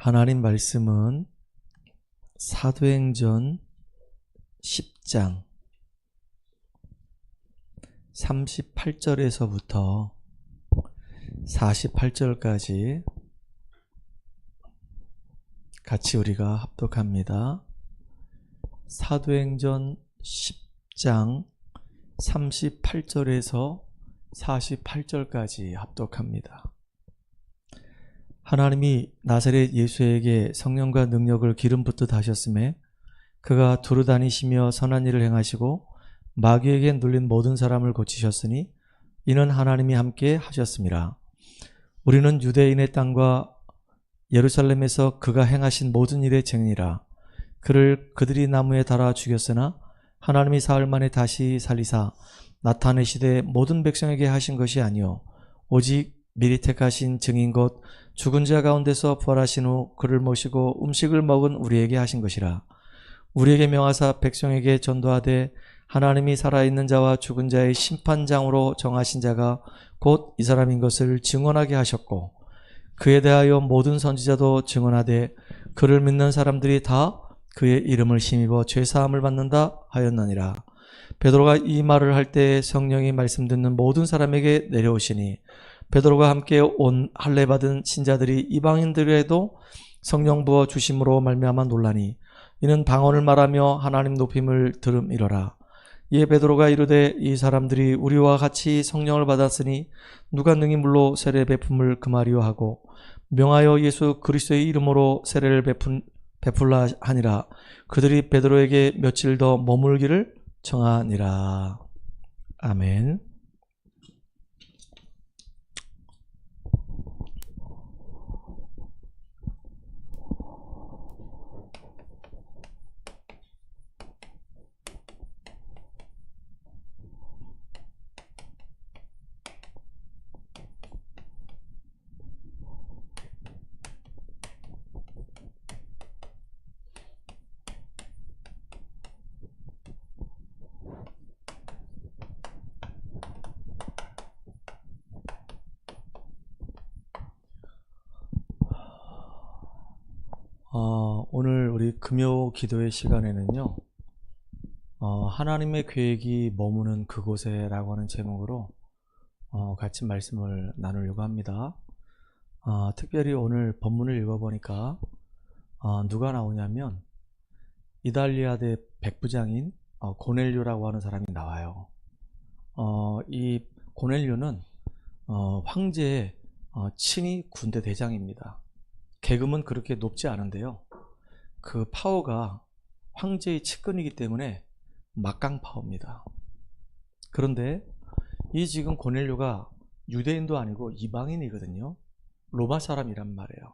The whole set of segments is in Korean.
하나님 말씀은 사도행전 10장 38절에서부터 48절까지 같이 우리가 합독합니다. 사도행전 10장 38절에서 48절까지 합독합니다. 하나님이 나사렛 예수에게 성령과 능력을 기름 붓듯 하셨음에 그가 두루 다니시며 선한 일을 행하시고 마귀에게 눌린 모든 사람을 고치셨으니 이는 하나님이 함께 하셨습니다. 우리는 유대인의 땅과 예루살렘에서 그가 행하신 모든 일의 증인이라. 그를 그들이 나무에 달아 죽였으나 하나님이 사흘 만에 다시 살리사 나타내시되 모든 백성에게 하신 것이 아니요 오직 미리 택하신 증인 곧 죽은 자 가운데서 부활하신 후 그를 모시고 음식을 먹은 우리에게 하신 것이라. 우리에게 명하사 백성에게 전도하되 하나님이 살아있는 자와 죽은 자의 심판장으로 정하신 자가 곧 이 사람인 것을 증언하게 하셨고 그에 대하여 모든 선지자도 증언하되 그를 믿는 사람들이 다 그의 이름을 힘입어 죄사함을 받는다 하였느니라. 베드로가 이 말을 할 때 성령이 말씀 듣는 모든 사람에게 내려오시니 베드로가 함께 온 할례 받은 신자들이 이방인들에도 성령 부어 주심으로 말미암아 놀라니 이는 방언을 말하며 하나님 높임을 들음이러라. 이에 베드로가 이르되 이 사람들이 우리와 같이 성령을 받았으니 누가 능히 물로 세례 베품을 금하리요 하고 명하여 예수 그리스도의 이름으로 세례를 베풀라 하니라. 그들이 베드로에게 며칠 더 머물기를 청하니라. 아멘. 오늘 우리 금요 기도의 시간에는요, 하나님의 계획이 머무는 그곳에 라고 하는 제목으로 같이 말씀을 나누려고 합니다. 특별히 오늘 본문을 읽어보니까 누가 나오냐면 이달리아대 백부장인 고넬료라고 하는 사람이 나와요. 이 고넬료는 황제의 친위 군대 대장입니다. 계급은 그렇게 높지 않은데요, 그 파워가 황제의 측근이기 때문에 막강 파워입니다. 그런데 이 지금 고넬료가 유대인도 아니고 이방인이거든요. 로마 사람이란 말이에요.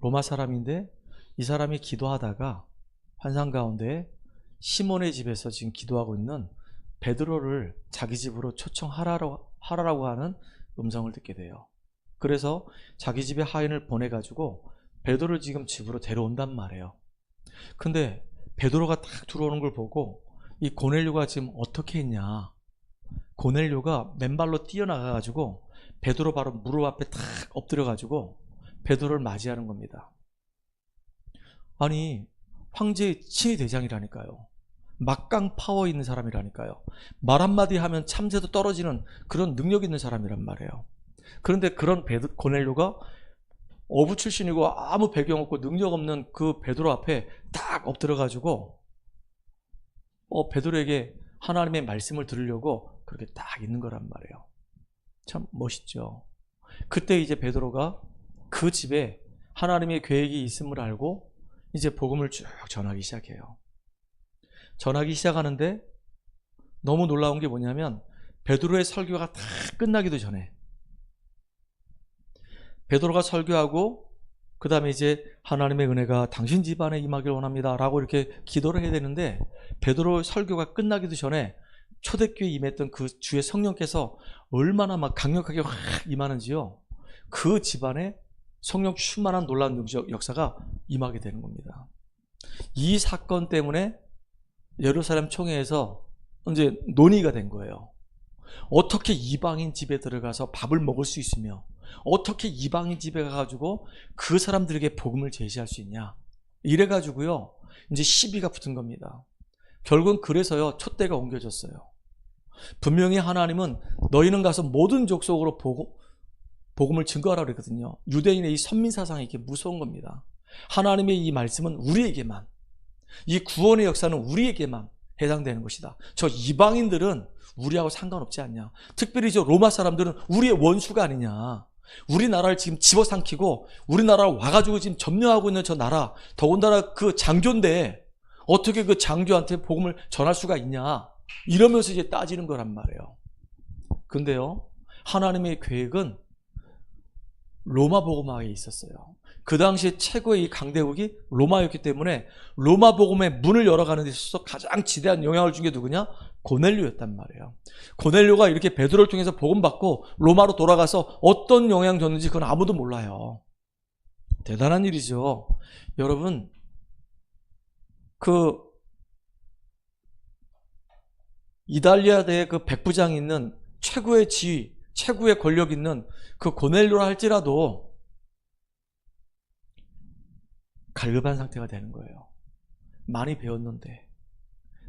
로마 사람인데 이 사람이 기도하다가 환상 가운데 시몬의 집에서 지금 기도하고 있는 베드로를 자기 집으로 초청하라고 하는 음성을 듣게 돼요. 그래서 자기 집에 하인을 보내가지고 베드로를 지금 집으로 데려온단 말이에요. 근데 베드로가 딱 들어오는 걸 보고 이 고넬료가 지금 어떻게 했냐, 고넬료가 맨발로 뛰어나가가지고 베드로 바로 무릎 앞에 탁 엎드려가지고 베드로를 맞이하는 겁니다. 아니, 황제의 친위 대장이라니까요. 막강 파워 있는 사람이라니까요. 말 한마디 하면 참새도 떨어지는 그런 능력 있는 사람이란 말이에요. 그런데 그런 고넬료가 어부 출신이고 아무 배경 없고 능력 없는 그 베드로 앞에 딱 엎드려가지고 베드로에게 하나님의 말씀을 들으려고 그렇게 딱 있는 거란 말이에요. 참 멋있죠. 그때 이제 베드로가 그 집에 하나님의 계획이 있음을 알고 이제 복음을 쭉 전하기 시작해요. 전하기 시작하는데 너무 놀라운 게 뭐냐면 베드로의 설교가 다 끝나기도 전에 베드로가 설교하고 그 다음에 이제 하나님의 은혜가 당신 집안에 임하기를 원합니다 라고 이렇게 기도를 해야 되는데 베드로 설교가 끝나기도 전에 초대교회에 임했던 그 주의 성령께서 얼마나 막 강력하게 확 임하는지요, 그 집안에 성령 충만한 놀라운 능력 역사가 임하게 되는 겁니다. 이 사건 때문에 예루살렘 총회에서 이제 논의가 된 거예요. 어떻게 이방인 집에 들어가서 밥을 먹을 수 있으며 어떻게 이방인 집에 가가지고 그 사람들에게 복음을 제시할 수 있냐. 이래가지고요, 이제 시비가 붙은 겁니다. 결국은 그래서요, 촛대가 옮겨졌어요. 분명히 하나님은 너희는 가서 모든 족속으로 복음을 증거하라 그랬거든요. 유대인의 이 선민사상이 이게 무서운 겁니다. 하나님의 이 말씀은 우리에게만, 이 구원의 역사는 우리에게만 해당되는 것이다. 저 이방인들은 우리하고 상관없지 않냐. 특별히 저 로마 사람들은 우리의 원수가 아니냐. 우리나라를 지금 집어삼키고 우리나라를 와가지고 지금 점령하고 있는 저 나라, 더군다나 그 장교인데 어떻게 그 장교한테 복음을 전할 수가 있냐. 이러면서 이제 따지는 거란 말이에요. 근데요, 하나님의 계획은 로마 복음화에 있었어요. 그 당시에 최고의 이 강대국이 로마였기 때문에 로마 복음의 문을 열어가는 데 있어서 가장 지대한 영향을 준 게 누구냐? 고넬료였단 말이에요. 고넬료가 이렇게 베드로를 통해서 복음 받고 로마로 돌아가서 어떤 영향 줬는지 그건 아무도 몰라요. 대단한 일이죠. 여러분, 그 이달리아대에 그 백부장이 있는 최고의 지위, 최고의 권력 있는 그 고넬료라 할지라도 갈급한 상태가 되는 거예요. 많이 배웠는데,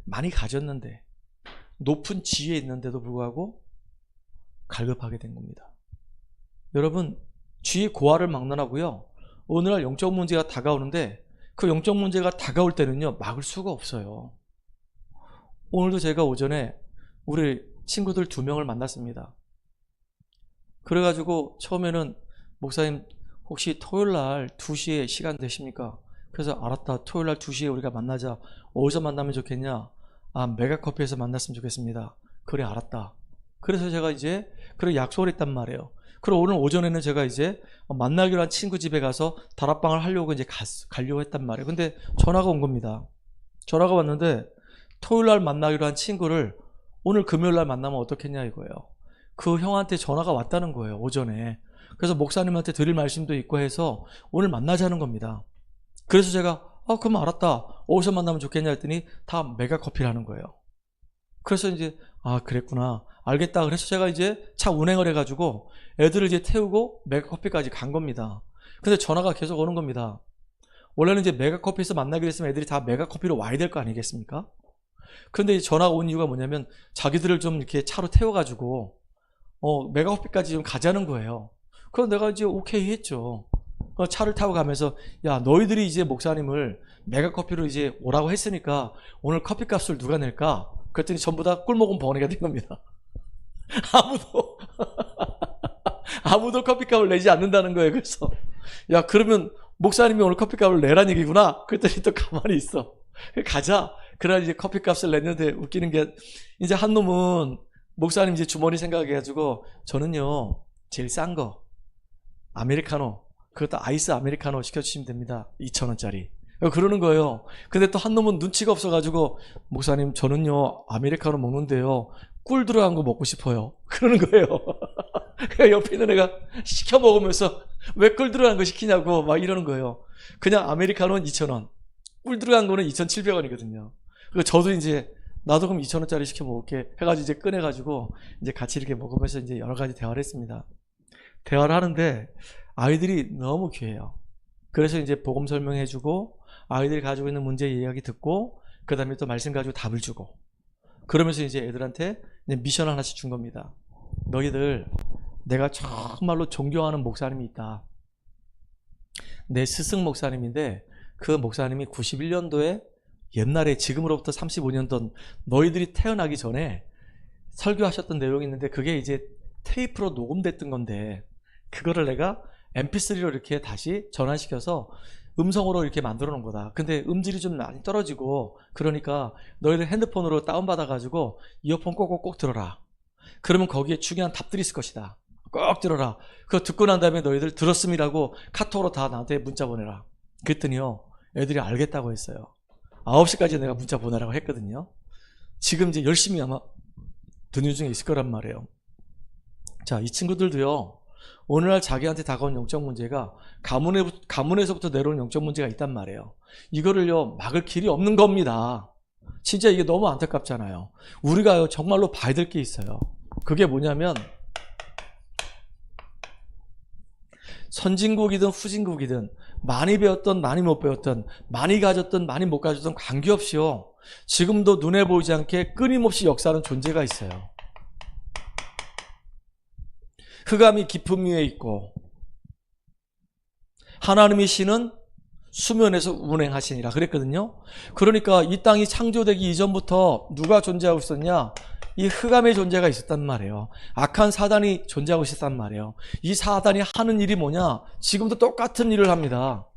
많이 가졌는데, 높은 지위에 있는데도 불구하고 갈급하게 된 겁니다. 여러분, 쥐 고아를 막론하고요, 오늘날 영적 문제가 다가오는데 그 영적 문제가 다가올 때는요, 막을 수가 없어요. 오늘도 제가 오전에 우리 친구들 2명을 만났습니다. 그래가지고 처음에는 목사님 혹시 토요일날 2시에 시간 되십니까? 그래서 알았다. 토요일날 2시에 우리가 만나자. 어디서 만나면 좋겠냐? 아, 메가커피에서 만났으면 좋겠습니다. 그래, 알았다. 그래서 제가 이제 그래 약속을 했단 말이에요. 그리고 오늘 오전에는 제가 이제 만나기로 한 친구 집에 가서 다락방을 하려고 이제 가려고 했단 말이에요. 근데 전화가 온 겁니다. 전화가 왔는데 토요일날 만나기로 한 친구를 오늘 금요일날 만나면 어떻겠냐 이거예요. 그 형한테 전화가 왔다는 거예요, 오전에. 그래서 목사님한테 드릴 말씀도 있고 해서 오늘 만나자는 겁니다. 그래서 제가 그럼 알았다. 어디서 만나면 좋겠냐 했더니 다 메가커피라는 거예요. 그래서 이제 그랬구나. 알겠다. 그래서 제가 이제 차 운행을 해가지고 애들을 이제 태우고 메가커피까지 간 겁니다. 근데 전화가 계속 오는 겁니다. 원래는 이제 메가커피에서 만나기로 했으면 애들이 다 메가커피로 와야 될 거 아니겠습니까? 근데 전화가 온 이유가 뭐냐면 자기들을 좀 이렇게 차로 태워가지고 메가커피까지 좀 가자는 거예요. 그래서 내가 이제 오케이 했죠. 차를 타고 가면서 야, 너희들이 이제 목사님을 메가커피로 이제 오라고 했으니까 오늘 커피값을 누가 낼까? 그랬더니 전부 다 꿀먹은 벙어리가 된 겁니다. 아무도 커피값을 내지 않는다는 거예요. 그래서 야, 그러면 목사님이 오늘 커피값을 내란 얘기구나. 그랬더니 또 가만히 있어. 가자. 그러나 이제 커피값을 냈는데 웃기는 게 이제 한 놈은 목사님 이제 주머니 생각해가지고 저는요 제일 싼 거 아메리카노, 그것도 아이스 아메리카노 시켜주시면 됩니다. 2,000원짜리. 그러는 거예요. 근데 또 한 놈은 눈치가 없어가지고 목사님 저는요 아메리카노 먹는데요 꿀 들어간 거 먹고 싶어요. 그러는 거예요. 그러니까 옆에 있는 애가 시켜 먹으면서 왜 꿀 들어간 거 시키냐고 막 이러는 거예요. 그냥 아메리카노는 2,000원, 꿀 들어간 거는 2,700원이거든요. 그리고 저도 이제 나도 그럼 2,000원짜리 시켜 먹을게 해가지고 이제 꺼내가지고 이제 같이 이렇게 먹으면서 이제 여러 가지 대화를 했습니다. 대화를 하는데 아이들이 너무 귀해요. 그래서 이제 복음 설명해주고 아이들이 가지고 있는 문제 이야기 듣고 그 다음에 또 말씀 가지고 답을 주고 그러면서 이제 애들한테 미션 하나씩 준 겁니다. 너희들 내가 정말로 존경하는 목사님이 있다. 내 스승 목사님인데 그 목사님이 91년도에 옛날에 지금으로부터 35년 전 너희들이 태어나기 전에 설교하셨던 내용이 있는데 그게 이제 테이프로 녹음됐던 건데 그거를 내가 mp3로 이렇게 다시 전환시켜서 음성으로 이렇게 만들어 놓은 거다. 근데 음질이 좀 많이 떨어지고 그러니까 너희들 핸드폰으로 다운받아가지고 이어폰 꼭꼭 들어라. 그러면 거기에 중요한 답들이 있을 것이다. 꼭 들어라. 그거 듣고 난 다음에 너희들 들었음이라고 카톡으로 다 나한테 문자 보내라. 그랬더니요 애들이 알겠다고 했어요. 9시까지 내가 문자 보내라고 했거든요. 지금 이제 열심히 아마 듣는 중에 있을 거란 말이에요. 자, 이 친구들도요 오늘날 자기한테 다가온 영적 문제가 가문에서부터 내려온 영적 문제가 있단 말이에요. 이거를요 막을 길이 없는 겁니다. 진짜 이게 너무 안타깝잖아요. 우리가요 정말로 봐야 될 게 있어요. 그게 뭐냐면 선진국이든 후진국이든 많이 배웠던 많이 못 배웠던 많이 가졌던 많이 못 가졌던 관계없이요. 지금도 눈에 보이지 않게 끊임없이 역사하는 존재가 있어요. 흑암이 깊음 위에 있고 하나님의 신은 수면에서 운행하시니라 그랬거든요. 그러니까 이 땅이 창조되기 이전부터 누가 존재하고 있었냐? 이 흑암의 존재가 있었단 말이에요. 악한 사단이 존재하고 있었단 말이에요. 이 사단이 하는 일이 뭐냐? 지금도 똑같은 일을 합니다.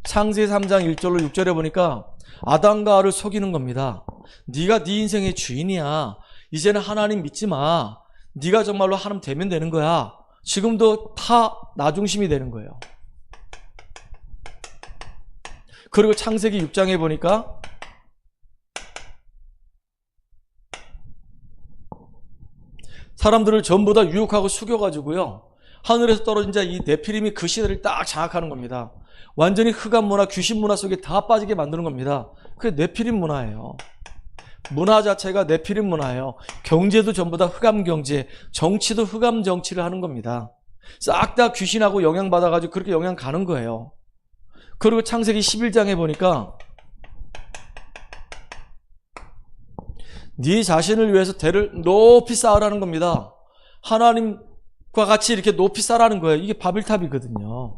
창세 3장 1절로 6절에 보니까 아담과 하와를 속이는 겁니다. 네가 네 인생의 주인이야. 이제는 하나님 믿지 마. 네가 정말로 하나님 되면 되는 거야. 지금도 다 나 중심이 되는 거예요. 그리고 창세기 6장에 보니까 사람들을 전부 다 유혹하고 숙여가지고요. 하늘에서 떨어진 자 이 네피림이 그 시대를 딱 장악하는 겁니다. 완전히 흑암 문화, 귀신 문화 속에 다 빠지게 만드는 겁니다. 그게 네피림 문화예요. 문화 자체가 네피림 문화예요. 경제도 전부 다 흑암 경제, 정치도 흑암 정치를 하는 겁니다. 싹 다 귀신하고 영향받아가지고 그렇게 영향 가는 거예요. 그리고 창세기 11장에 보니까 네 자신을 위해서 대를 높이 쌓으라는 겁니다. 하나님과 같이 이렇게 높이 쌓으라는 거예요. 이게 바빌탑이거든요.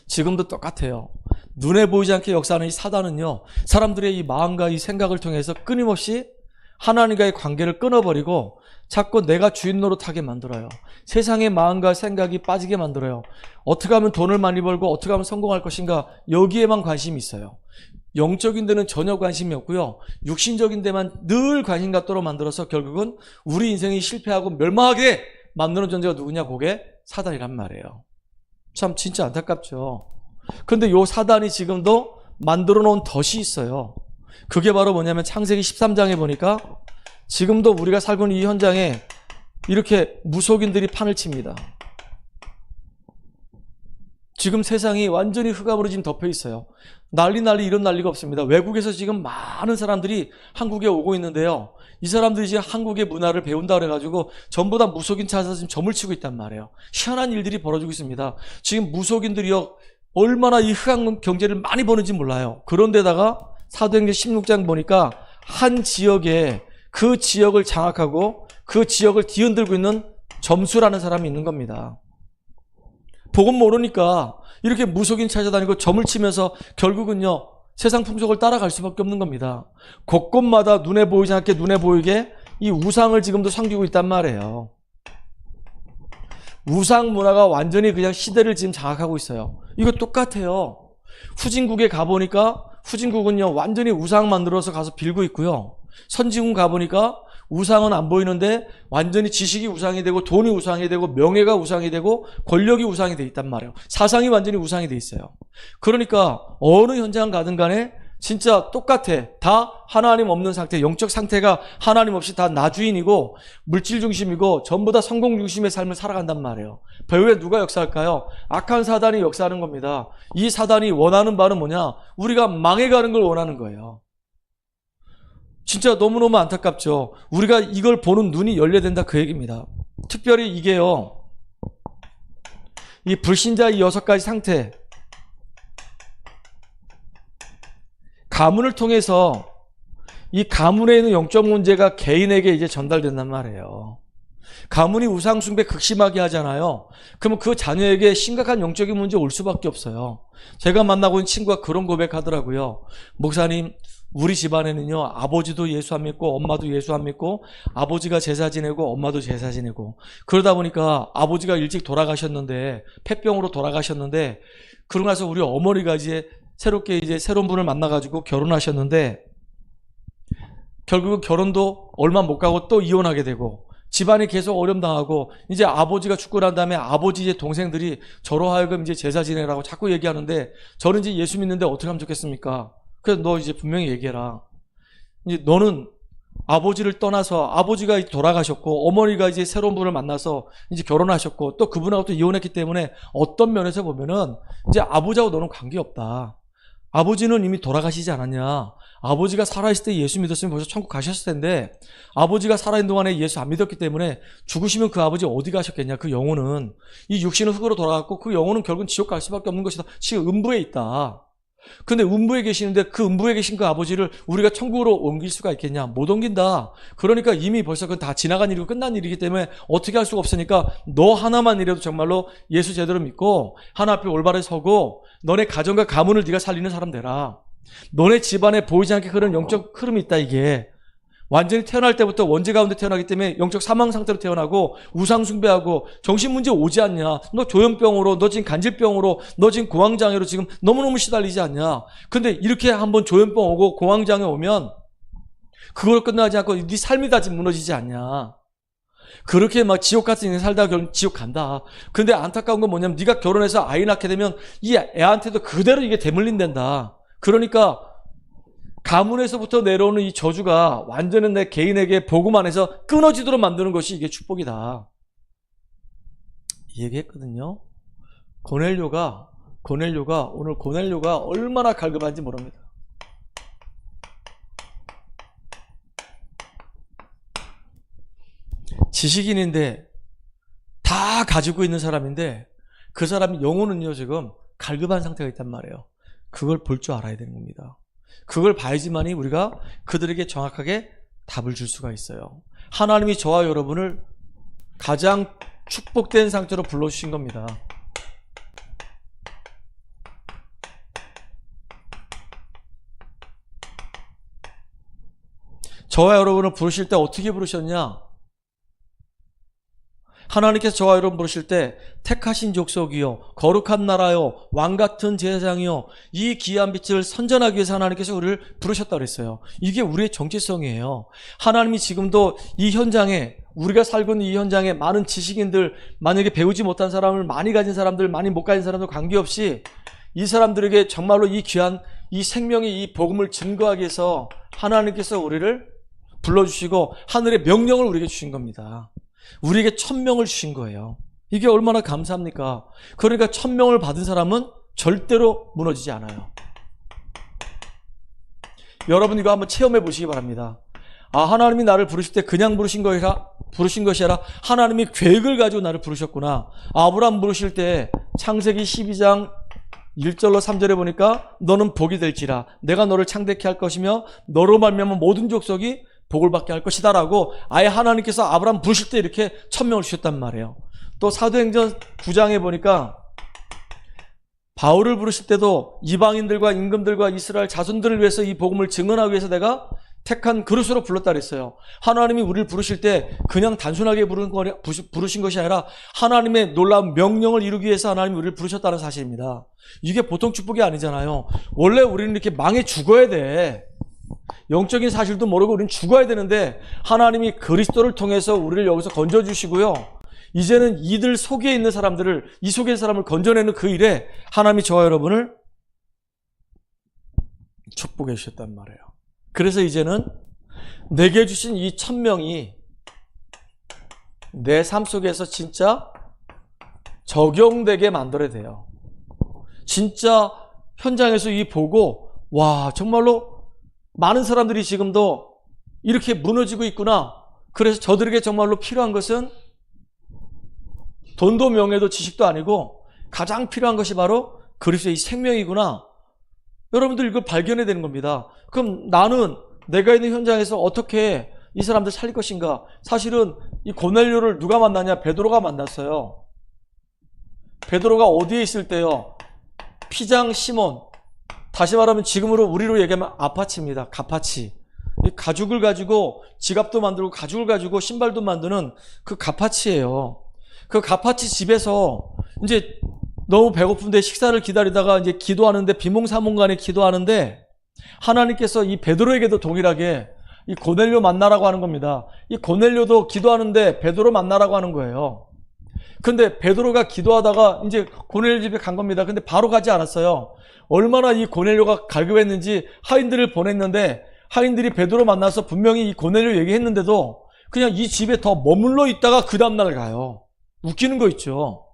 지금도 똑같아요. 눈에 보이지 않게 역사하는 이 사단은요, 사람들의 이 마음과 이 생각을 통해서 끊임없이 하나님과의 관계를 끊어버리고 자꾸 내가 주인 노릇하게 만들어요. 세상의 마음과 생각이 빠지게 만들어요. 어떻게 하면 돈을 많이 벌고 어떻게 하면 성공할 것인가, 여기에만 관심이 있어요. 영적인 데는 전혀 관심이 없고요. 육신적인 데만 늘 관심 갖도록 만들어서 결국은 우리 인생이 실패하고 멸망하게 만드는 존재가 누구냐? 그게 사단이란 말이에요. 참 진짜 안타깝죠. 근데 요 사단이 지금도 만들어 놓은 덫이 있어요. 그게 바로 뭐냐면 창세기 13장에 보니까 지금도 우리가 살고 있는 이 현장에 이렇게 무속인들이 판을 칩니다. 지금 세상이 완전히 흑암으로 지금 덮여 있어요. 난리 이런 난리가 없습니다. 외국에서 지금 많은 사람들이 한국에 오고 있는데요. 이 사람들이 지금 한국의 문화를 배운다 그래가지고 전부 다 무속인 찾아서 지금 점을 치고 있단 말이에요. 희한한 일들이 벌어지고 있습니다. 지금 무속인들이요, 얼마나 이 흑암 경제를 많이 버는지 몰라요. 그런데다가 사도행전 16장 보니까 한 지역에 그 지역을 장악하고 그 지역을 뒤흔들고 있는 점수라는 사람이 있는 겁니다. 복음 모르니까 이렇게 무속인 찾아다니고 점을 치면서 결국은요, 세상 풍속을 따라갈 수밖에 없는 겁니다. 곳곳마다 눈에 보이지 않게 눈에 보이게 이 우상을 지금도 섬기고 있단 말이에요. 우상 문화가 완전히 그냥 시대를 지금 장악하고 있어요. 이거 똑같아요. 후진국에 가보니까 후진국은요, 완전히 우상 만들어서 가서 빌고 있고요. 선진국 가보니까 우상은 안 보이는데 완전히 지식이 우상이 되고 돈이 우상이 되고 명예가 우상이 되고 권력이 우상이 돼 있단 말이에요. 사상이 완전히 우상이 돼 있어요. 그러니까 어느 현장 가든 간에 진짜 똑같아. 다 하나님 없는 상태, 영적 상태가 하나님 없이 다 나 주인이고 물질 중심이고 전부 다 성공 중심의 삶을 살아간단 말이에요. 배후에 누가 역사할까요? 악한 사단이 역사하는 겁니다. 이 사단이 원하는 바는 뭐냐? 우리가 망해가는 걸 원하는 거예요. 진짜 너무너무 안타깝죠. 우리가 이걸 보는 눈이 열려야 된다, 그 얘기입니다. 특별히 이게요, 이 불신자 이 6가지 상태, 가문을 통해서 이 가문에 있는 영적 문제가 개인에게 이제 전달된단 말이에요. 가문이 우상숭배 극심하게 하잖아요. 그러면 그 자녀에게 심각한 영적인 문제 올 수밖에 없어요. 제가 만나고 있는 친구가 그런 고백하더라고요. 목사님, 우리 집안에는요, 아버지도 예수 안 믿고 엄마도 예수 안 믿고 아버지가 제사 지내고 엄마도 제사 지내고 그러다 보니까 아버지가 일찍 돌아가셨는데 폐병으로 돌아가셨는데 그러고 나서 우리 어머니가 이제 새롭게 이제 새로운 분을 만나가지고 결혼하셨는데 결국은 결혼도 얼마 못 가고 또 이혼하게 되고 집안이 계속 어려움당하고 이제 아버지가 죽고 난 다음에 아버지 이제 동생들이 저로 하여금 이제 제사 지내라고 자꾸 얘기하는데 저는 이제 예수 믿는데 어떻게 하면 좋겠습니까? 그래서 너 이제 분명히 얘기해라. 이제 너는 아버지를 떠나서 아버지가 돌아가셨고 어머니가 이제 새로운 분을 만나서 이제 결혼하셨고 또 그분하고 또 이혼했기 때문에 어떤 면에서 보면은 이제 아버지하고 너는 관계없다. 아버지는 이미 돌아가시지 않았냐? 아버지가 살아있을 때 예수 믿었으면 벌써 천국 가셨을 텐데 아버지가 살아있는 동안에 예수 안 믿었기 때문에 죽으시면 그 아버지 어디 가셨겠냐? 그 영혼은 이 육신은 흙으로 돌아갔고 그 영혼은 결국은 지옥 갈 수밖에 없는 것이다. 지금 음부에 있다. 근데 음부에 계시는데 그 음부에 계신 그 아버지를 우리가 천국으로 옮길 수가 있겠냐? 못 옮긴다. 그러니까 이미 벌써 그건 다 지나간 일이고 끝난 일이기 때문에 어떻게 할 수가 없으니까 너 하나만이라도 정말로 예수 제대로 믿고 하나 앞에 올바르게 서고 너네 가정과 가문을 네가 살리는 사람 되라. 너네 집안에 보이지 않게 흐르는 영적 흐름이 있다. 이게 완전히 태어날 때부터 원죄 가운데 태어나기 때문에 영적 사망 상태로 태어나고 우상 숭배하고 정신 문제 오지 않냐? 너 조현병으로, 너 지금 간질병으로, 너 지금 공황장애로 지금 너무너무 시달리지 않냐? 근데 이렇게 한번 조현병 오고 공황장애 오면 그걸 끝나지 않고 네 삶이 다 지금 무너지지 않냐? 그렇게 막 지옥 같은 인생 살다가 결국 지옥 간다. 근데 안타까운 건 뭐냐면 네가 결혼해서 아이 낳게 되면 이 애한테도 그대로 이게 대물림된다. 그러니까 가문에서부터 내려오는 이 저주가 완전히 내 개인에게 복음 안에서 끊어지도록 만드는 것이 이게 축복이다. 이 얘기했거든요. 고넬료가 오늘 고넬료가 얼마나 갈급한지 모릅니다. 지식인인데 다 가지고 있는 사람인데 그 사람이 영혼은요 지금 갈급한 상태가 있단 말이에요. 그걸 볼 줄 알아야 되는 겁니다. 그걸 봐야지만이 우리가 그들에게 정확하게 답을 줄 수가 있어요. 하나님이 저와 여러분을 가장 축복된 상태로 불러주신 겁니다. 저와 여러분을 부르실 때 어떻게 부르셨냐? 하나님께서 저와 여러분 부르실 때 택하신 족속이요 거룩한 나라요 왕같은 제사장이요 이 귀한 빛을 선전하기 위해서 하나님께서 우리를 부르셨다 그랬어요. 이게 우리의 정체성이에요. 하나님이 지금도 이 현장에 우리가 살고 있는 이 현장에 많은 지식인들, 만약에 배우지 못한 사람을 많이 가진 사람들, 많이 못 가진 사람들 관계없이 이 사람들에게 정말로 이 귀한 이 생명의 이 복음을 증거하기 위해서 하나님께서 우리를 불러주시고 하늘의 명령을 우리에게 주신 겁니다. 우리에게 1000명을 주신 거예요. 이게 얼마나 감사합니까? 그러니까 1000명을 받은 사람은 절대로 무너지지 않아요. 여러분 이거 한번 체험해 보시기 바랍니다. 아, 하나님이 나를 부르실 때 그냥 부르신 것이 아니라 하나님이 계획을 가지고 나를 부르셨구나. 아브라함 부르실 때 창세기 12장 1절로 3절에 보니까 너는 복이 될지라 내가 너를 창대케 할 것이며 너로 말미암아 모든 족속이 복을 받게 할 것이다 라고 아예 하나님께서 아브라함 부르실 때 이렇게 1000명을 주셨단 말이에요. 또 사도행전 9장에 보니까 바울을 부르실 때도 이방인들과 임금들과 이스라엘 자손들을 위해서 이 복음을 증언하기 위해서 내가 택한 그릇으로 불렀다 그랬어요. 하나님이 우리를 부르실 때 그냥 단순하게 부르신 것이 아니라 하나님의 놀라운 명령을 이루기 위해서 하나님이 우리를 부르셨다는 사실입니다. 이게 보통 축복이 아니잖아요. 원래 우리는 이렇게 망해 죽어야 돼. 영적인 사실도 모르고 우리는 죽어야 되는데 하나님이 그리스도를 통해서 우리를 여기서 건져주시고요. 이제는 이들 속에 있는 사람들을, 이 속에 있는 사람을 건져내는 그 일에 하나님이 저와 여러분을 축복해 주셨단 말이에요. 그래서 이제는 내게 주신 이 1000명이 내 삶 속에서 진짜 적용되게 만들어야 돼요. 진짜 현장에서 이 보고 와 정말로 많은 사람들이 지금도 이렇게 무너지고 있구나. 그래서 저들에게 정말로 필요한 것은 돈도 명예도 지식도 아니고 가장 필요한 것이 바로 그리스도의 생명이구나. 여러분들 이걸 발견해야 되는 겁니다. 그럼 나는 내가 있는 현장에서 어떻게 이 사람들 살릴 것인가? 사실은 이 고넬료를 누가 만나냐? 베드로가 만났어요. 베드로가 어디에 있을 때요? 피장 시몬, 다시 말하면 지금으로 우리로 얘기하면 아파치입니다. 가파치. 이 가죽을 가지고 지갑도 만들고 가죽을 가지고 신발도 만드는 그 가파치예요. 그 가파치 집에서 이제 너무 배고픈데 식사를 기다리다가 이제 기도하는데 비몽사몽간에 기도하는데 하나님께서 이 베드로에게도 동일하게 이 고넬료 만나라고 하는 겁니다. 이 고넬료도 기도하는데 베드로 만나라고 하는 거예요. 근데 베드로가 기도하다가 이제 고넬료 집에 간 겁니다. 근데 바로 가지 않았어요. 얼마나 이 고넬료가 갈급했는지 하인들을 보냈는데 하인들이 베드로 만나서 분명히 이 고넬료 얘기했는데도 그냥 이 집에 더 머물러 있다가 그 다음날 가요. 웃기는 거 있죠.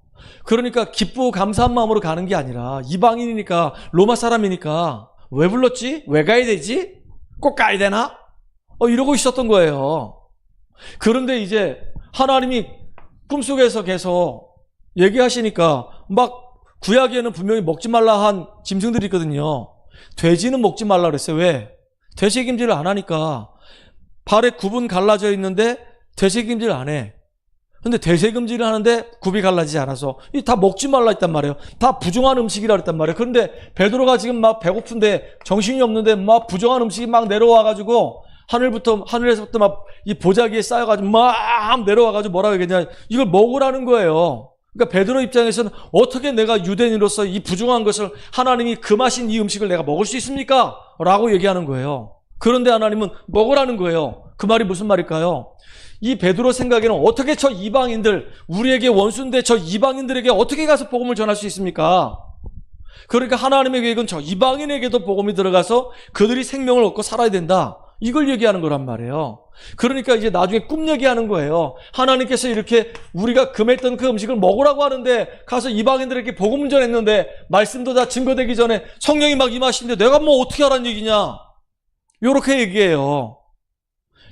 그러니까 기쁘고 감사한 마음으로 가는 게 아니라 이방인이니까 로마 사람이니까 왜 불렀지? 왜 가야 되지? 꼭 가야 되나? 이러고 있었던 거예요. 그런데 이제 하나님이 꿈속에서 계속 얘기하시니까 막 구약에는 분명히 먹지 말라 한 짐승들이 있거든요. 돼지는 먹지 말라 그랬어요. 왜? 되새김질을 안 하니까. 발에 굽은 갈라져 있는데 되새김질 안 해. 근데 되새김질을 하는데 굽이 갈라지지 않아서 다 먹지 말라 했단 말이에요. 다 부정한 음식이라 했단 말이에요. 그런데 베드로가 지금 막 배고픈데 정신이 없는데 막 부정한 음식이 막 내려와가지고 하늘에서부터 막 이 보자기에 쌓여가지고 막 내려와가지고 뭐라고 하겠냐. 이걸 먹으라는 거예요. 그러니까 베드로 입장에서는 어떻게 내가 유대인으로서 이 부정한 것을 하나님이 금하신 이 음식을 내가 먹을 수 있습니까? 라고 얘기하는 거예요. 그런데 하나님은 먹으라는 거예요. 그 말이 무슨 말일까요? 이 베드로 생각에는 어떻게 저 이방인들, 우리에게 원수인데 저 이방인들에게 어떻게 가서 복음을 전할 수 있습니까? 그러니까 하나님의 계획은 저 이방인에게도 복음이 들어가서 그들이 생명을 얻고 살아야 된다. 이걸 얘기하는 거란 말이에요. 그러니까 이제 나중에 꿈 얘기하는 거예요. 하나님께서 이렇게 우리가 금했던 그 음식을 먹으라고 하는데 가서 이방인들에게 복음을 전했는데 말씀도 다 증거되기 전에 성령이 막 임하시는데 내가 뭐 어떻게 하라는 얘기냐. 이렇게 얘기해요.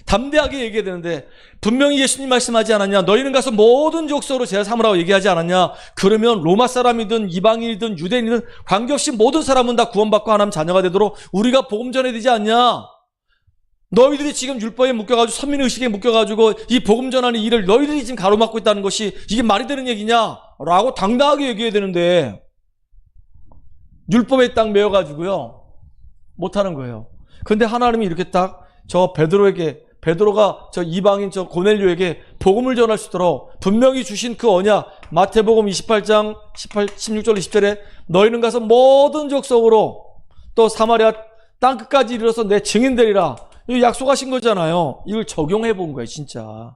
담대하게 얘기해야 되는데 분명히 예수님 말씀하지 않았냐. 너희는 가서 모든 족속으로 제사 삼으라고 얘기하지 않았냐. 그러면 로마 사람이든 이방인이든 유대인이든 관계없이 모든 사람은 다 구원받고 하나님 자녀가 되도록 우리가 복음 전해야 되지 않냐. 너희들이 지금 율법에 묶여가지고 선민의식에 묶여가지고 이 복음 전하는 일을 너희들이 지금 가로막고 있다는 것이 이게 말이 되는 얘기냐? 라고 당당하게 얘기해야 되는데 율법에 딱 매여가지고요 못하는 거예요. 근데 하나님이 이렇게 딱 저 베드로가 저 이방인 저 고넬료에게 복음을 전할 수 있도록 분명히 주신 그 언약 마태복음 28장 16절 20절에 너희는 가서 모든 족속으로 또 사마리아 땅끝까지 이르러서 내 증인 되리라. 이거 약속하신 거잖아요. 이걸 적용해 본 거예요, 진짜.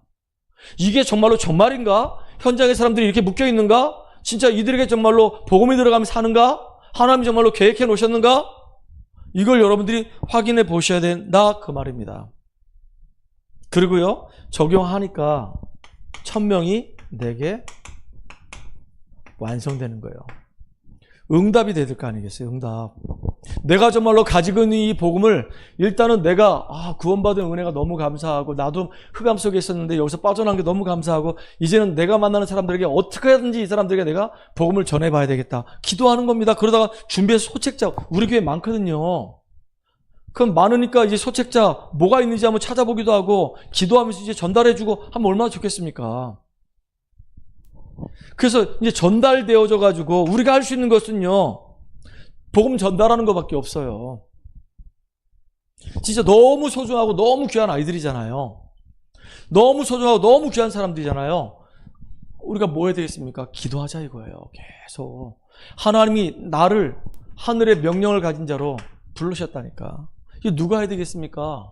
이게 정말로 정말인가? 현장에 사람들이 이렇게 묶여 있는가? 진짜 이들에게 정말로 복음이 들어가면 사는가? 하나님이 정말로 계획해 놓으셨는가? 이걸 여러분들이 확인해 보셔야 된다, 그 말입니다. 그리고요, 적용하니까 1000명이 내게 완성되는 거예요. 응답이 돼야 될 거 아니겠어요? 응답. 내가 정말로 가지고 있는 이 복음을 일단은 내가 구원받은 은혜가 너무 감사하고 나도 흑암 속에 있었는데 여기서 빠져나온 게 너무 감사하고 이제는 내가 만나는 사람들에게 어떻게 하든지 이 사람들에게 내가 복음을 전해봐야 되겠다. 기도하는 겁니다. 그러다가 준비해서 소책자 우리 교회 많거든요. 그럼 많으니까 이제 소책자 뭐가 있는지 한번 찾아보기도 하고 기도하면서 이제 전달해주고 하면 얼마나 좋겠습니까? 그래서 이제 전달되어져 가지고 우리가 할 수 있는 것은요 복음 전달하는 것밖에 없어요. 진짜 너무 소중하고 너무 귀한 아이들이잖아요. 너무 소중하고 너무 귀한 사람들이잖아요. 우리가 뭐 해야 되겠습니까? 기도하자 이거예요. 계속 하나님이 나를 하늘의 명령을 가진 자로 부르셨다니까. 이게 누가 해야 되겠습니까?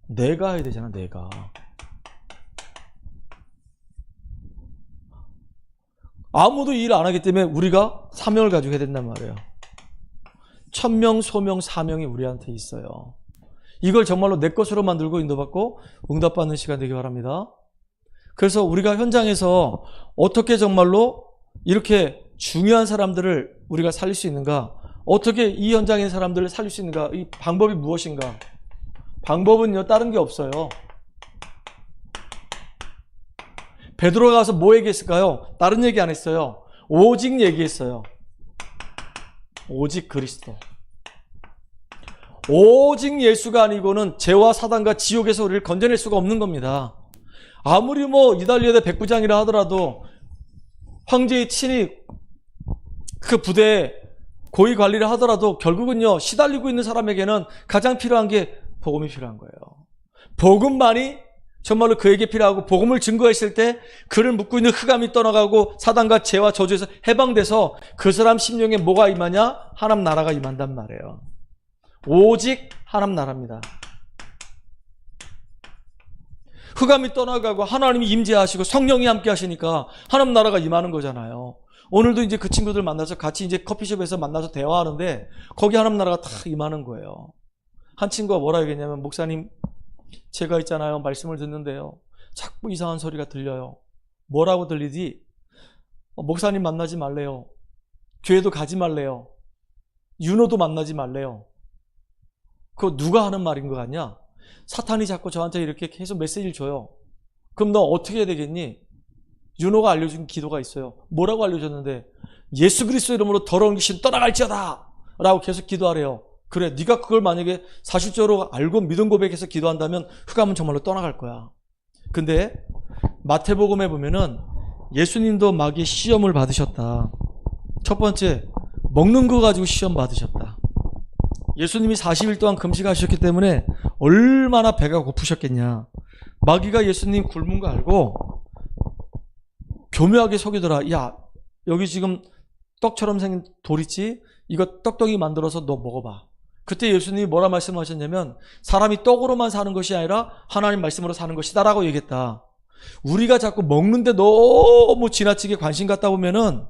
내가 해야 되잖아. 내가. 아무도 일 안 하기 때문에 우리가 사명을 가지고 해야 된단 말이에요. 1000명, 소명, 사명이 우리한테 있어요. 이걸 정말로 내 것으로 만들고 인도받고 응답받는 시간 되기 바랍니다. 그래서 우리가 현장에서 어떻게 정말로 이렇게 중요한 사람들을 우리가 살릴 수 있는가? 어떻게 이 현장의 사람들을 살릴 수 있는가? 이 방법이 무엇인가? 방법은요, 다른 게 없어요. 베드로가 가서 뭐 얘기했을까요? 다른 얘기 안 했어요. 오직 얘기했어요. 오직 그리스도. 오직 예수가 아니고는 죄와 사단과 지옥에서 우리를 건져낼 수가 없는 겁니다. 아무리 뭐 이달리아대 백부장이라 하더라도 황제의 친히 그 부대에 고위 관리를 하더라도 결국은요 시달리고 있는 사람에게는 가장 필요한 게 복음이 필요한 거예요. 복음만이 정말로 그에게 필요하고 복음을 증거했을 때 그를 묶고 있는 흑암이 떠나가고 사단과 죄와 저주에서 해방돼서 그 사람 심령에 뭐가 임하냐? 하나님 나라가 임한단 말이에요. 오직 하나님 나라입니다. 흑암이 떠나가고 하나님이 임재하시고 성령이 함께 하시니까 하나님 나라가 임하는 거잖아요. 오늘도 이제 그 친구들 만나서 같이 이제 커피숍에서 만나서 대화하는데 거기 하나님 나라가 다 임하는 거예요. 한 친구가 뭐라 얘기했냐면 목사님 제가 있잖아요. 말씀을 듣는데요. 자꾸 이상한 소리가 들려요. 뭐라고 들리지? 목사님 만나지 말래요. 교회도 가지 말래요. 윤호도 만나지 말래요. 그거 누가 하는 말인 것 같냐? 사탄이 자꾸 저한테 이렇게 계속 메시지를 줘요. 그럼 너 어떻게 해야 되겠니? 윤호가 알려준 기도가 있어요. 뭐라고 알려줬는데 예수 그리스도 이름으로 더러운 귀신 떠나갈지어다 라고 계속 기도하래요. 그래, 네가 그걸 만약에 사실적으로 알고 믿음 고백해서 기도한다면 흑암은 정말로 떠나갈 거야. 근데 마태복음에 보면은 예수님도 마귀의 시험을 받으셨다. 첫 번째, 먹는 거 가지고 시험 받으셨다. 예수님이 40일 동안 금식하셨기 때문에 얼마나 배가 고프셨겠냐. 마귀가 예수님 굶은 거 알고 교묘하게 속이더라. 야, 여기 지금 떡처럼 생긴 돌 있지? 이거 떡덩이 만들어서 너 먹어봐. 그때 예수님이 뭐라 말씀하셨냐면 사람이 떡으로만 사는 것이 아니라 하나님 말씀으로 사는 것이다 라고 얘기했다. 우리가 자꾸 먹는데 너무 지나치게 관심 갖다 보면은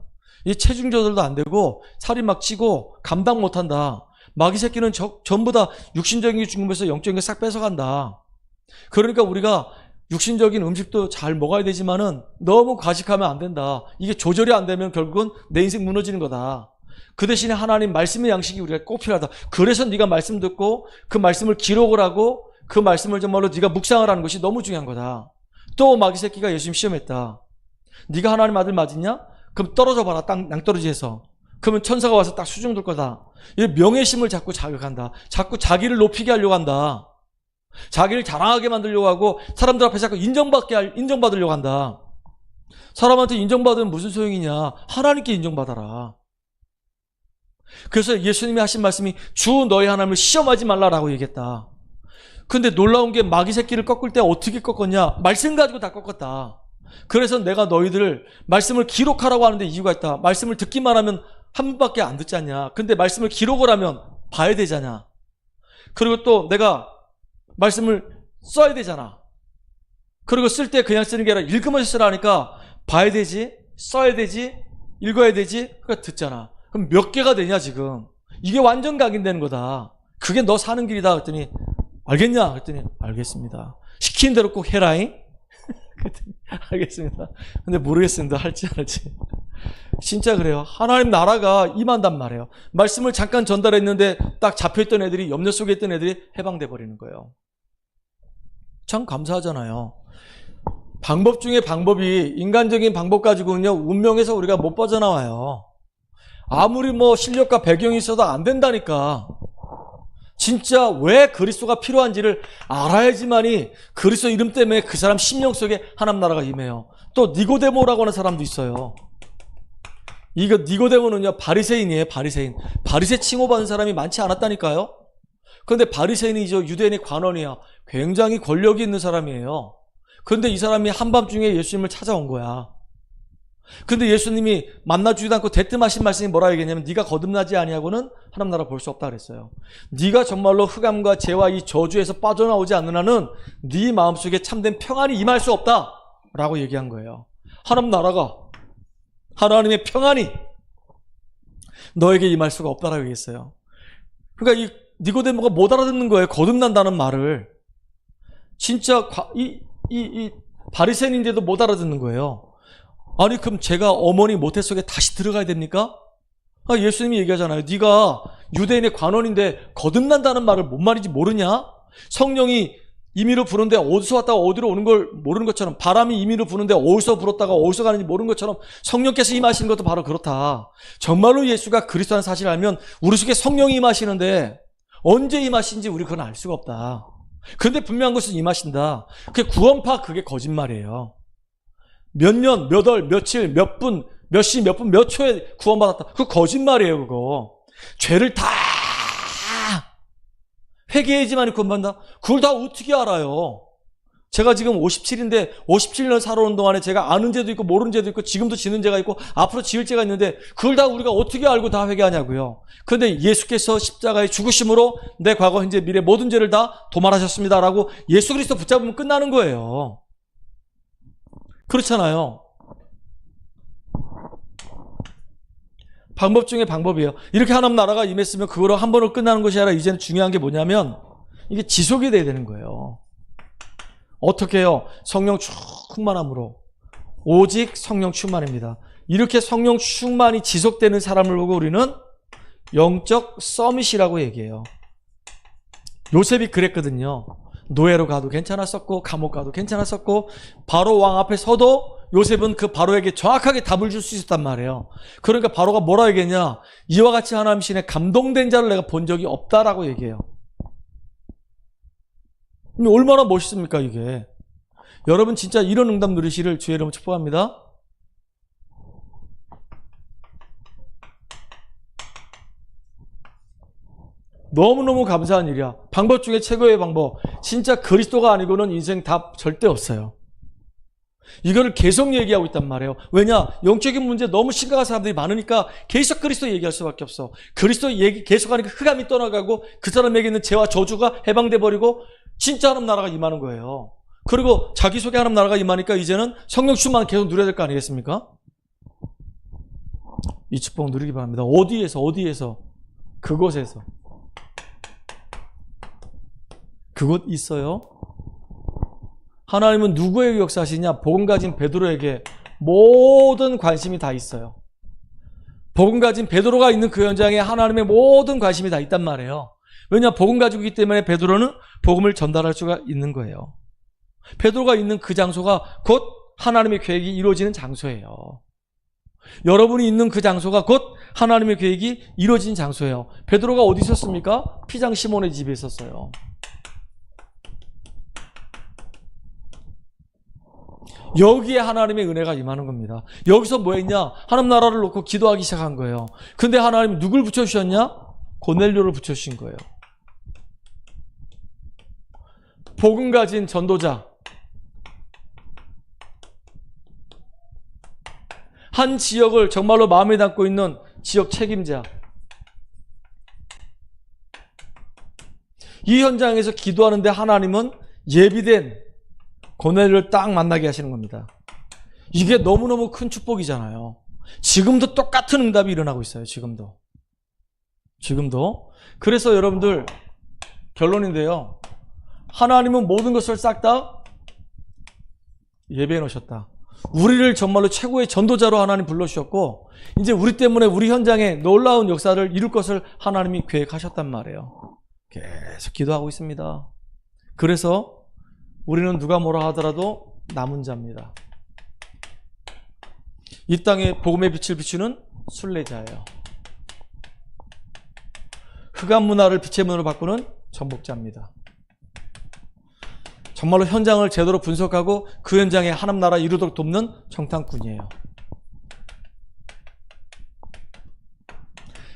이 체중 조절도 안 되고 살이 막 찌고 감당 못한다. 마귀 새끼는 전부 다 육신적인 게 죽으면서 영적인 게 싹 뺏어간다. 그러니까 우리가 육신적인 음식도 잘 먹어야 되지만은 너무 과식하면 안 된다. 이게 조절이 안 되면 결국은 내 인생 무너지는 거다. 그 대신에 하나님 말씀의 양식이 우리가 꼭 필요하다. 그래서 네가 말씀 듣고 그 말씀을 기록을 하고 그 말씀을 정말로 네가 묵상을 하는 것이 너무 중요한 거다. 또 마귀 새끼가 예수님 시험했다. 네가 하나님 아들 맞았냐? 그럼 떨어져 봐라. 땅 낭떠러지에서. 그러면 천사가 와서 딱 수중 둘 거다. 이 명예심을 자꾸 자극한다. 자꾸 자기를 높이게 하려고 한다. 자기를 자랑하게 만들려고 하고 사람들 앞에 자꾸 인정받으려고 한다. 사람한테 인정받으면 무슨 소용이냐? 하나님께 인정받아라. 그래서 예수님이 하신 말씀이 주 너희 하나님을 시험하지 말라라고 얘기했다. 근데 놀라운 게 마귀 새끼를 꺾을 때 어떻게 꺾었냐? 말씀 가지고 다 꺾었다. 그래서 내가 너희들 말씀을 기록하라고 하는데 이유가 있다. 말씀을 듣기만 하면 한 번밖에 안 듣지 않냐? 근데 말씀을 기록을 하면 봐야 되잖아. 그리고 또 내가 말씀을 써야 되잖아. 그리고 쓸 때 그냥 쓰는 게 아니라 읽으면서 쓰라니까 봐야 되지, 써야 되지, 읽어야 되지, 그러니까 듣잖아. 그럼 몇 개가 되냐 지금? 이게 완전 각인되는 거다. 그게 너 사는 길이다. 그랬더니 알겠냐? 그랬더니 알겠습니다. 시킨 대로 꼭 해라잉. 그랬더니 알겠습니다. 근데 모르겠습니다. 할지 안 할지. 진짜 그래요. 하나님 나라가 임한단 말이에요. 말씀을 잠깐 전달했는데 딱 잡혀있던 애들이, 염려 속에 있던 애들이 해방돼 버리는 거예요. 참 감사하잖아요. 방법 중에 방법이 인간적인 방법 가지고는요 운명에서 우리가 못 빠져나와요. 아무리 뭐 실력과 배경이 있어도 안 된다니까. 진짜 왜 그리스도가 필요한지를 알아야지만이 그리스도 이름 때문에 그 사람 심령 속에 하나님 나라가 임해요. 또 니고데모라고 하는 사람도 있어요. 이거 니고데모는요 바리새인이에요. 바리새 칭호받은 사람이 많지 않았다니까요. 그런데 바리새인이죠. 유대인의 관원이야. 굉장히 권력이 있는 사람이에요. 그런데 이 사람이 한밤중에 예수님을 찾아온 거야. 근데 예수님이 만나주지도 않고 대뜸하신 말씀이 뭐라 얘기했냐면 네가 거듭나지 아니하고는 하나님 나라 볼 수 없다 그랬어요. 네가 정말로 흑암과 죄와 이 저주에서 빠져나오지 않는 한은 네 마음속에 참된 평안이 임할 수 없다 라고 얘기한 거예요. 하나님 나라가, 하나님의 평안이 너에게 임할 수가 없다라고 얘기했어요. 그러니까 이 니고데모가 못 알아듣는 거예요. 거듭난다는 말을. 진짜 이 바리새인인데도 못 알아듣는 거예요. 아니 그럼 제가 어머니 모태 속에 다시 들어가야 됩니까? 예수님이 얘기하잖아요. 네가 유대인의 관원인데 거듭난다는 말을 뭔 말인지 모르냐? 성령이 임의로 부는데 어디서 왔다가 어디로 오는 걸 모르는 것처럼, 바람이 임의로 부는데 어디서 불었다가 어디서 가는지 모르는 것처럼 성령께서 임하시는 것도 바로 그렇다. 정말로 예수가 그리스도라는 사실을 알면 우리 속에 성령이 임하시는데 언제 임하신지 우리 그건 알 수가 없다. 그런데 분명한 것은 임하신다. 그게 구원파, 그게 거짓말이에요. 몇 년, 몇 월, 며칠, 몇 분, 몇 시, 몇 분, 몇 초에 구원받았다. 그거 거짓말이에요, 그거. 죄를 다 회개해야지만 구원받는다? 그걸 다 어떻게 알아요? 제가 지금 57인데 57년 살아오는 동안에 제가 아는 죄도 있고 모르는 죄도 있고 지금도 지는 죄가 있고 앞으로 지을 죄가 있는데 그걸 다 우리가 어떻게 알고 다 회개하냐고요. 그런데 예수께서 십자가의 죽으심으로 내 과거, 현재, 미래 모든 죄를 다 도말하셨습니다라고 예수 그리스도 붙잡으면 끝나는 거예요. 그렇잖아요. 방법 중에 방법이에요. 이렇게 하나님 나라가 임했으면 그거로 한 번으로 끝나는 것이 아니라 이제는 중요한 게 뭐냐면 이게 지속이 돼야 되는 거예요. 어떻게 해요? 성령 충만함으로. 오직 성령 충만입니다. 이렇게 성령 충만이 지속되는 사람을 보고 우리는 영적 서밋이라고 얘기해요. 요셉이 그랬거든요. 노예로 가도 괜찮았었고 감옥 가도 괜찮았었고 바로 왕 앞에 서도 요셉은 그 바로에게 정확하게 답을 줄 수 있었단 말이에요. 그러니까 바로가 뭐라 얘기했냐? 이와 같이 하나님 신에 감동된 자를 내가 본 적이 없다라고 얘기해요. 얼마나 멋있습니까 이게. 여러분 진짜 이런 응답 누리시를 주의 이름으로 축복합니다. 너무너무 감사한 일이야. 방법 중에 최고의 방법. 진짜 그리스도가 아니고는 인생 답 절대 없어요. 이거를 계속 얘기하고 있단 말이에요. 왜냐? 영적인 문제 너무 심각한 사람들이 많으니까 계속 그리스도 얘기할 수밖에 없어. 그리스도 얘기 계속하니까 흑암이 떠나가고 그 사람에게 있는 죄와 저주가 해방돼 버리고 진짜 하나님 나라가 임하는 거예요. 그리고 자기소개 하나님 나라가 임하니까 이제는 성령 충만 계속 누려야 될 거 아니겠습니까? 이 축복 누리기 바랍니다. 어디에서 그곳에서 그곳 있어요. 하나님은 누구에게 역사하시냐? 복음 가진 베드로에게 모든 관심이 다 있어요. 복음 가진 베드로가 있는 그 현장에 하나님의 모든 관심이 다 있단 말이에요. 왜냐? 복음 가지고 있기 때문에 베드로는 복음을 전달할 수가 있는 거예요. 베드로가 있는 그 장소가 곧 하나님의 계획이 이루어지는 장소예요. 여러분이 있는 그 장소가 곧 하나님의 계획이 이루어진 장소예요. 베드로가 어디 있었습니까? 피장 시몬의 집에 있었어요. 여기에 하나님의 은혜가 임하는 겁니다. 여기서 뭐 했냐? 하나님 나라를 놓고 기도하기 시작한 거예요. 근데 하나님 누굴 붙여주셨냐? 고넬료를 붙여주신 거예요. 복음 가진 전도자. 한 지역을 정말로 마음에 담고 있는 지역 책임자. 이 현장에서 기도하는데 하나님은 예비된 고넬료를 딱 만나게 하시는 겁니다. 이게 너무너무 큰 축복이잖아요. 지금도 똑같은 응답이 일어나고 있어요. 지금도. 그래서 여러분들 결론인데요. 하나님은 모든 것을 싹 다 예배해 놓으셨다. 우리를 정말로 최고의 전도자로 하나님 불러주셨고 이제 우리 때문에 우리 현장에 놀라운 역사를 이룰 것을 하나님이 계획하셨단 말이에요. 계속 기도하고 있습니다. 그래서 우리는 누가 뭐라 하더라도 남은 자입니다. 이 땅에 복음의 빛을 비추는 순례자예요. 흑암 문화를 빛의 문으로 바꾸는 전복자입니다. 정말로 현장을 제대로 분석하고 그 현장에 하나님 나라 이루도록 돕는 정탐꾼이에요.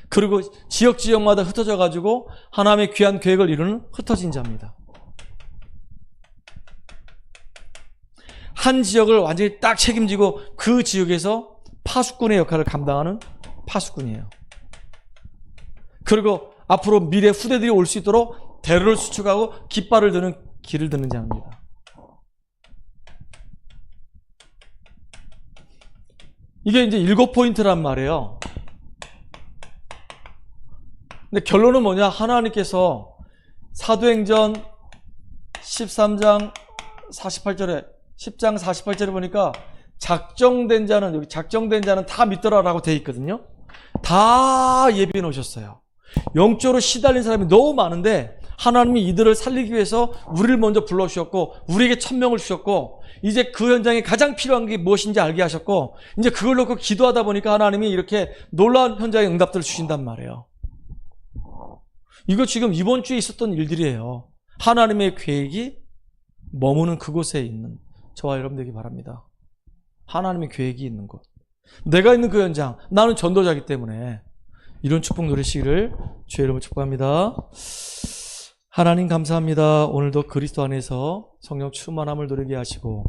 그리고 지역마다 흩어져 가지고 하나님의 귀한 계획을 이루는 흩어진 자입니다. 한 지역을 완전히 딱 책임지고 그 지역에서 파수꾼의 역할을 감당하는 파수꾼이에요. 그리고 앞으로 미래 후대들이 올 수 있도록 대로를 수축하고 깃발을 드는 길을 드는 자입니다. 이게 이제 7포인트란 말이에요. 근데 결론은 뭐냐? 하나님께서 사도행전 13장 48절에 10장 48절에 보니까 작정된 자는 여기 작정된 자는 다 믿더라라고 되어 있거든요. 다 예비해 놓으셨어요. 영적으로 시달린 사람이 너무 많은데 하나님이 이들을 살리기 위해서 우리를 먼저 불러주셨고 우리에게 천명을 주셨고 이제 그 현장에 가장 필요한 게 무엇인지 알게 하셨고 이제 그걸 놓고 기도하다 보니까 하나님이 이렇게 놀라운 현장의 응답들을 주신단 말이에요. 이거 지금 이번 주에 있었던 일들이에요. 하나님의 계획이 머무는 그곳에 있는 저와 여러분 되기 바랍니다. 하나님의 계획이 있는 곳. 내가 있는 그 현장. 나는 전도자이기 때문에 이런 축복 누리시기를 주의 이름으로 축복합니다. 하나님 감사합니다. 오늘도 그리스도 안에서 성령 충만함을 누리게 하시고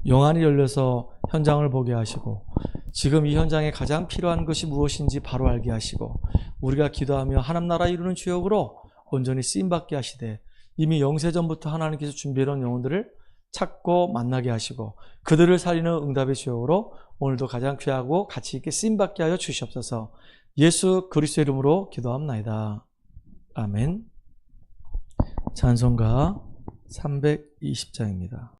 영안이 열려서 현장을 보게 하시고 지금 이 현장에 가장 필요한 것이 무엇인지 바로 알게 하시고 우리가 기도하며 하나님 나라 이루는 주역으로 온전히 쓰임받게 하시되 이미 영세전부터 하나님께서 준비해놓은 영혼들을 찾고 만나게 하시고 그들을 살리는 응답의 주역으로 오늘도 가장 귀하고 가치 있게 쓰임받게 하여 주시옵소서. 예수 그리스도 이름으로 기도합나이다. 아멘. 찬송가 320장입니다.